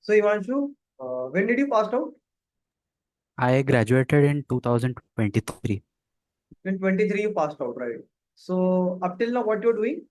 So Ivanshu, when did you pass out? I graduated in 2023. In 23 you passed out, right? So up till now, what you're doing?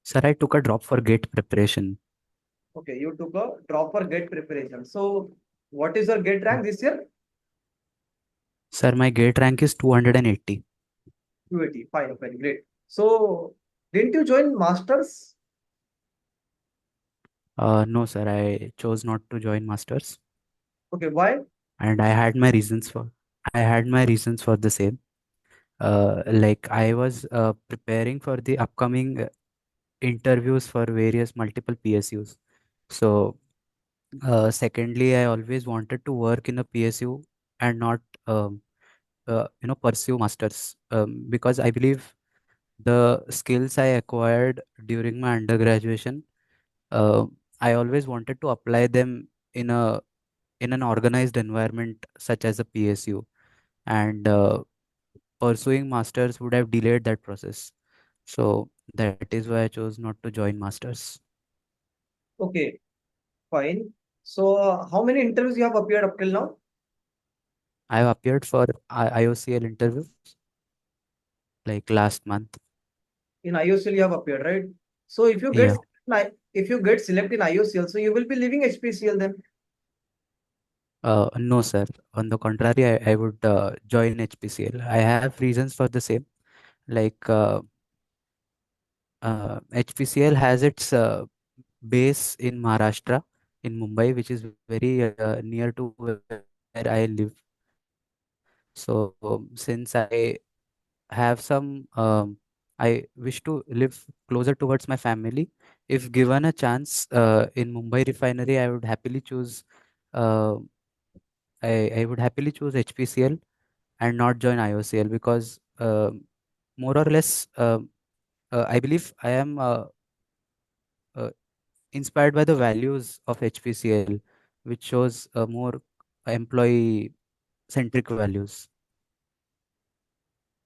Sir, I took a drop for GATE preparation. Okay, you took a drop for GATE preparation. So what is your GATE rank this year? Sir, my GATE rank is 280. 280. Fine, fine, great. So didn't you join masters? No, sir, I chose not to join masters, Okay, why? and I had my reasons for the same. Like I was preparing for the upcoming interviews for various multiple PSUs. So, secondly, I always wanted to work in a PSU and not, pursue masters, because I believe the skills I acquired during my undergraduation, uh, I always wanted to apply them in a in an organized environment such as a PSU, and pursuing masters would have delayed that process. So that is why I chose not to join masters. Okay, fine. So how many interviews you have appeared up till now? I have appeared for IOCL interviews like last month. In IOCL you have appeared, right? So Yeah. if you get selected in IOCL, so you will be leaving HPCL then. No, sir. On the contrary, I would join HPCL. I have reasons for the same. Like HPCL has its base in Maharashtra, in Mumbai, which is very near to where I live. So since I have some, I wish to live closer towards my family. If given a chance in Mumbai refinery, I would happily choose. Uh, I would happily choose HPCL and not join IOCL because more or less, I believe I am uh, inspired by the values of HPCL, which shows more employee centric values.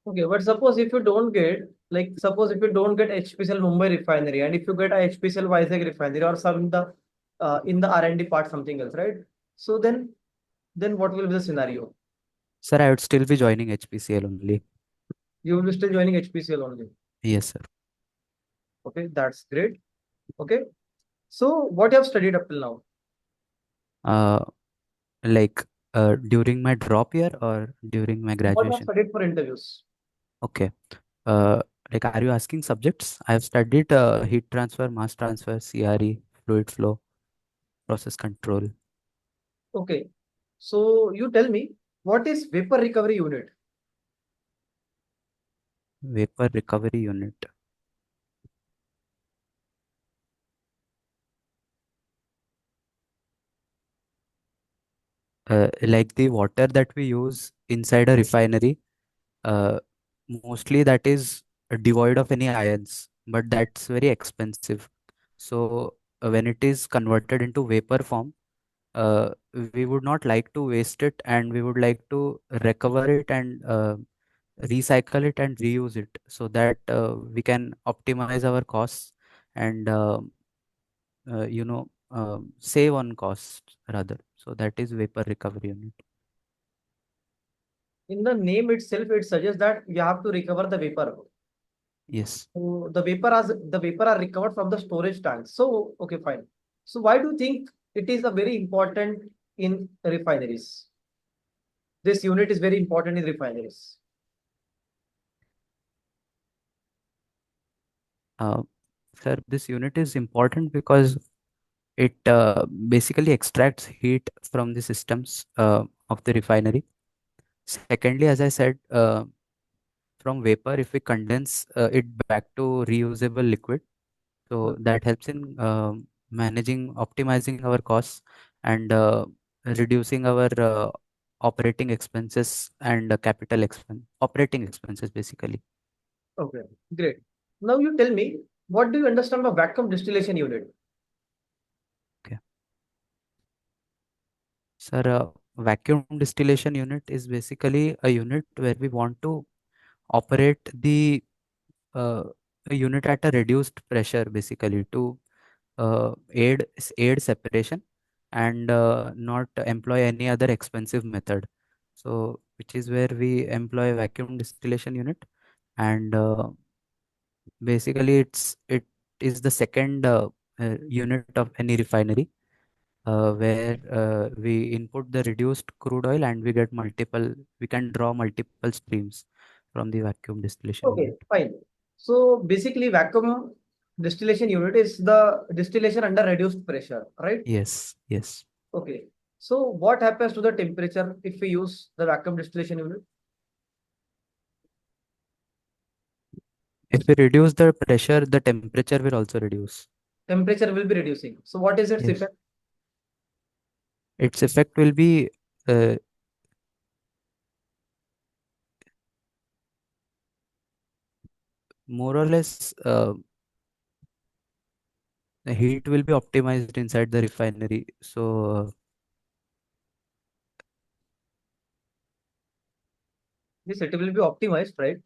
Okay, but suppose if you don't get HPCL Mumbai refinery and if you get a HPCL Vizag refinery or some in the R&D part something else, right? So then what will be the scenario? Sir, I would still be joining HPCL only. You will be still joining HPCL only. Yes, sir. Okay, that's great. Okay, so what you have studied up till now? Uh, like during my drop year or during my What you have graduation? studied for interviews? Okay. Uh, like, are you asking subjects? I have studied heat transfer, mass transfer, CRE, fluid flow, process control, Okay, so you tell me what is vapor recovery unit? vapor recovery unit. Like the water that we use inside a refinery, uh, mostly that is devoid of any ions, but that's very expensive. So when it is converted into vapor form, uh, we would not like to waste it, and we would like to recover it and recycle it and reuse it so that we can optimize our costs and save on costs rather. So that is vapor recovery unit. In the name itself, it suggests that you have to recover the vapor. Yes. So the vapor are recovered from the storage tanks. So okay, fine. So why do you think it is a very important in refineries? This unit is very important in refineries. Uh, Sir, this unit is important because it basically extracts heat from the systems of the refinery. Secondly, as I said, from vapor, if we condense it back to reusable liquid, so that helps in optimizing our costs and reducing our operating expenses and operating expenses basically. Okay, great. Now you tell me, what do you understand by vacuum distillation unit? Okay. Sir, vacuum distillation unit is basically a unit where we want to operate the uh, a unit at a reduced pressure basically to aid separation and not employ any other expensive method. So which is where we employ vacuum distillation unit, and basically it is the second unit of any refinery, where we input the reduced crude oil and we can draw multiple streams from the vacuum distillation Okay, unit. fine. So basically, vacuum distillation unit is the distillation under reduced pressure, right? Yes, yes. Okay. So what happens to the temperature if we use the vacuum distillation unit? If we reduce the pressure, the temperature will also reduce. Temperature will be reducing. So what is its Yes. effect? Its effect will be uh, more or less the heat will be optimized inside the refinery. So Yes, it will be optimized, right?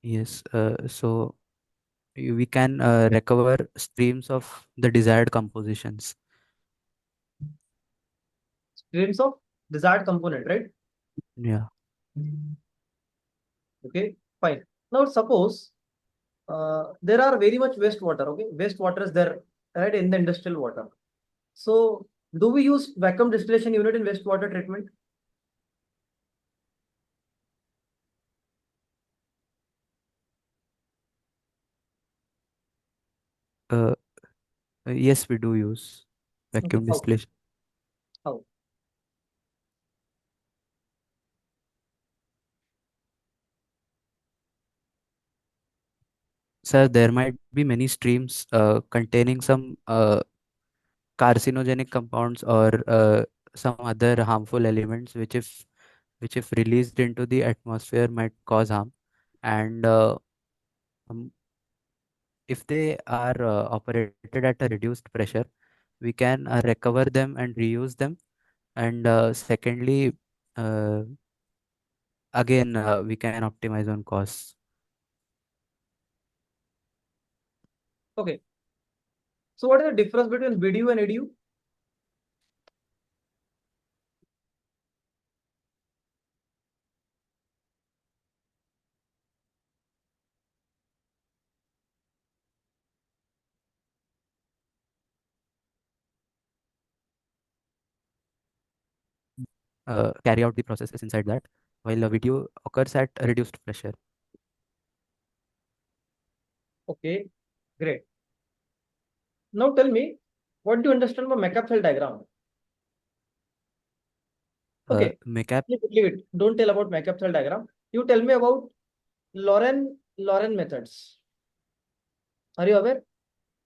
yes, so we can recover streams of the desired compositions. Streams of desired component, right? Yeah. Okay, fine. Now suppose there are very much wastewater. Okay, wastewater is there, right, in the industrial water. So do we use vacuum distillation unit in wastewater treatment? Uh, yes, we do use Okay, vacuum how? distillation. How? Sir, there might be many streams containing some carcinogenic compounds or some other harmful elements, which if released into the atmosphere might cause harm. And um, if they are operated at a reduced pressure, we can recover them and reuse them. And secondly, uh, again, we can optimize on costs. Okay. So what is the difference between BDU and ADU? Carry out the processes inside that, while a video occurs at a reduced pressure. Okay, great. Now tell me, what do you understand by McCabe diagram? Okay, Makeup, leave it. Don't tell about McCabe diagram. You tell me about Lauren methods. Are you aware?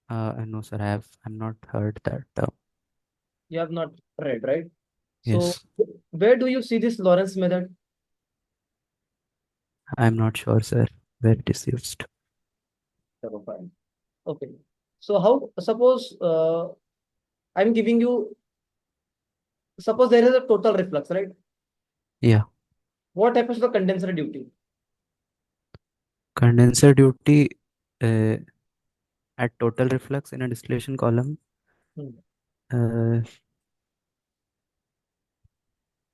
no, sir, I'm not heard that. You have not read, right? So Yes, where do you see this Lawrence method? I'm not sure, sir, where it is used. Chalo, fine. Okay. So how suppose I'm giving you suppose there is a total reflux, right? Yeah, What happens to the condenser duty? condenser duty uh, at total reflux in a distillation column. Hmm. Uh,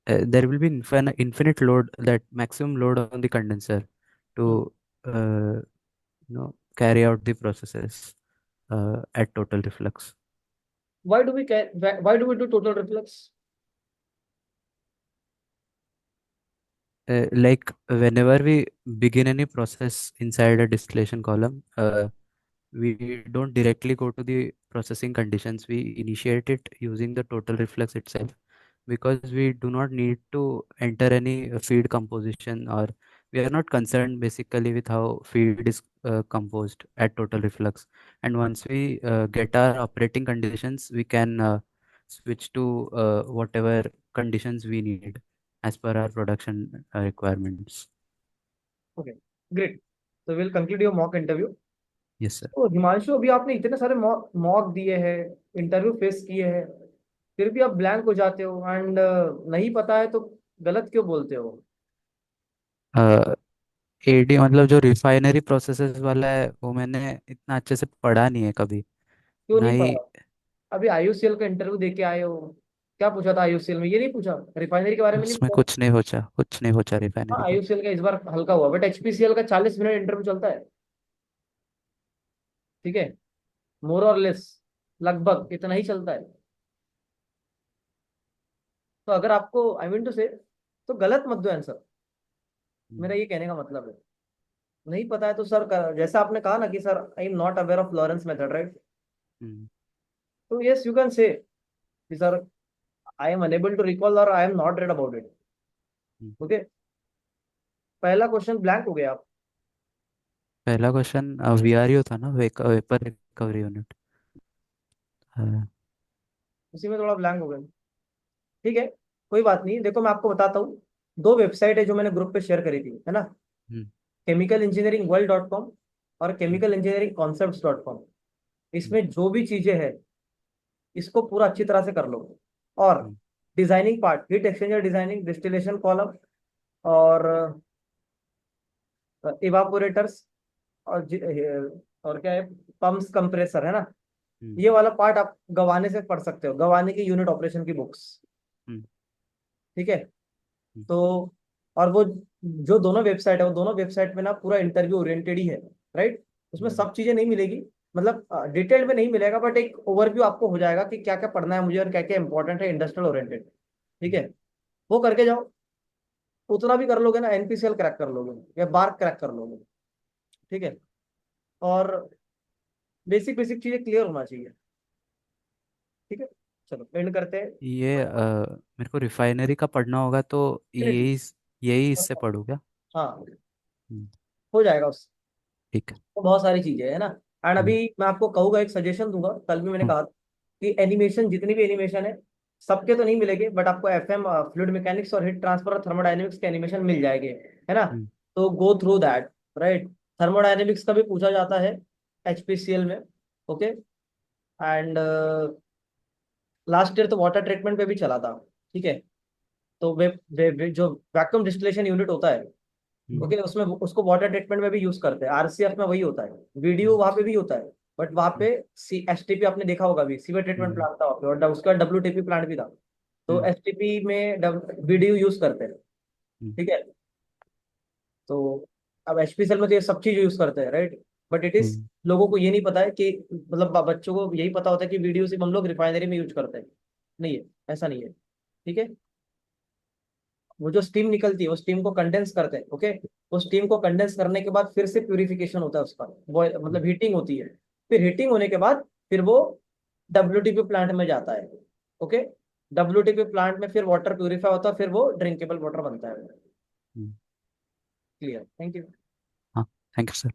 there will be infinite load, that maximum load on the condenser Hmm. to carry out the processes at total reflux. Why do we do total reflux? Like whenever we begin any process inside a distillation column, we don't directly go to the processing conditions. We initiate it using the total reflux itself, because we do not need to enter any feed composition, or we are not concerned basically with how feed is composed at total reflux. And once we get our operating conditions, we can switch to whatever conditions we need as per our production requirements. Okay, great. So we'll conclude your mock interview. Yes, sir. तो हिमांशु अभी आपने इतने सारे mock दिए हैं, interview face किए हैं, फिर भी आप ब्लैंक हो जाते हो एंड नहीं पता है तो गलत क्यों बोलते हो? एडी मतलब जो रिफाइनरी प्रोसेसेस वाला है, वो मैंने इतना अच्छे से पढ़ा नहीं है कभी, क्यों नहीं नहीं, पढ़ा? अभी आईयूसीएल का इंटरव्यू दे के आए हो, क्या पूछा था आईयूसीएल में? ये नहीं पूछा, रिफाइनरी के बारे में नहीं उसमें पूछा? कुछ नहीं पूछा हाँ, रिफाइनरी का। आईयूसीएल का इस बार हल्का हुआ, बट एचपीसीएल का 40 मिनट इंटरव्यू चलता है। ठीक है, मोर और लेस, लगभग इतना ही चलता है। तो अगर आपको, आई मीन टू से, तो गलत मत दो आंसर, मेरा हम्म, ये कहने का मतलब है। नहीं पता है तो सर, जैसा आपने कहा ना कि sir I am not aware of Lawrence method, right? Hmm, तो यस, यू कैन से कि sir I am unable to recall और I am not read about it. Hmm. Okay, पहला क्वेश्चन ब्लैंक हो गया आप। पहला क्वेश्चन वीआरयू था ना, वेपर रिकवरी यूनिट। हाँ। उसी में थोड़ा ब्लैंक हो गया। ठीक है, कोई बात नहीं, देखो मैं आपको बताता हूँ। दो वेबसाइट है जो मैंने ग्रुप पे शेयर करी थी, है ना? हम्म, chemicalengineeringworld.com और हम्म, chemicalengineeringconcepts.com। हम्म, इसमें जो भी चीजें हैं, इसको पूरा अच्छी तरह से कर लो। और hmm, designing part, heat exchanger designing, distillation column, और इवापोरेटर्स, और और क्या है, पंप्स, कंप्रेसर, है ना? हम्म, ये वाला पार्ट आप गवाने से पढ़ सकते हो, गवाने की यूनिट ऑपरेशन की बुक्स। हम्म, ठीक है। हम्म, तो और वो जो दोनों वेबसाइट है, वो दोनों वेबसाइट में ना पूरा इंटरव्यू ओरिएंटेड ही है, राइट? उसमें हम्म, सब चीजें नहीं मिलेगी, मतलब डिटेल में नहीं मिलेगा, बट एक ओवरव्यू आपको हो जाएगा कि क्या क्या पढ़ना है मुझे और क्या क्या इंपॉर्टेंट है इंडस्ट्रियल ओरिएंटेड। ठीक हम्म। है, वो करके जाओ। उतना भी कर लोगे ना, एनपीसीएल क्रैक कर लोगे या बार्क क्रैक कर लोगे। ठीक है, और बेसिक बेसिक चीजें क्लियर होना चाहिए। ठीक है, चलो एंड करते हैं। ये मेरे को रिफाइनरी का पढ़ना होगा तो Definitely। यही इससे पढ़ूँ क्या? हाँ, हम्म, हो जाएगा उससे। ठीक है। तो बहुत सारी चीजें है ना। एंड अभी हम्म, मैं आपको कहूंगा, एक सजेशन दूंगा, कल भी मैंने हम्म, कहा था कि एनिमेशन, जितनी भी एनिमेशन है, सबके तो नहीं मिलेंगे, बट आपको एफएम, फ्लूइड मैकेनिक्स और हीट ट्रांसफर और थर्मोडायनेमिक्स के एनिमेशन मिल जाएंगे, है ना? हम्म, तो go through that, right? Thermodynamics का भी पूछा जाता है एचपीसीएल में। ओके, एंड लास्ट ईयर तो वाटर ट्रीटमेंट पे भी चला था। ठीक है, तो जो वैक्यूम डिस्टिलेशन यूनिट होता है, हम्म, ओके, उसमें उसको वाटर ट्रीटमेंट में भी यूज करते हैं, आरसीएफ में वही होता है। वीडियो हम्म, वहां पे भी होता है, बट वहां हम्म, पे सी एसटीपी आपने देखा होगा भी, सीवर ट्रीटमेंट हम्म, प्लांट था वहाँ पे, और उसके बाद डब्ल्यूटीपी प्लांट भी था। तो हम्म, एसटीपी में वीडियो यूज करते हैं। हम्म, ठीक है, तो अब एचपीसीएल में तो ये सब चीज यूज करते हैं, राइट? बट इट इज, हम्म, लोगों को ये नहीं पता है कि, मतलब बच्चों को यही पता होता है कि वीडियो सिर्फ हम लोग रिफाइनरी में यूज करते हैं। नहीं है, ऐसा नहीं है। ठीक है, वो जो स्टीम निकलती है, वो स्टीम को कंडेंस करते हैं। ओके, वो स्टीम को कंडेंस करने के बाद फिर से प्यूरिफिकेशन होता है उसका, बॉयल हम्म, मतलब हीटिंग होती है। फिर हीटिंग होने के बाद फिर वो डब्ल्यूटीपी प्लांट में जाता है। ओके, डब्ल्यूटीपी प्लांट में फिर वाटर प्यूरिफाई होता है, फिर वो ड्रिंकेबल वाटर बनता है। हम्म। Clear, thank you. हाँ, थैंक यू सर।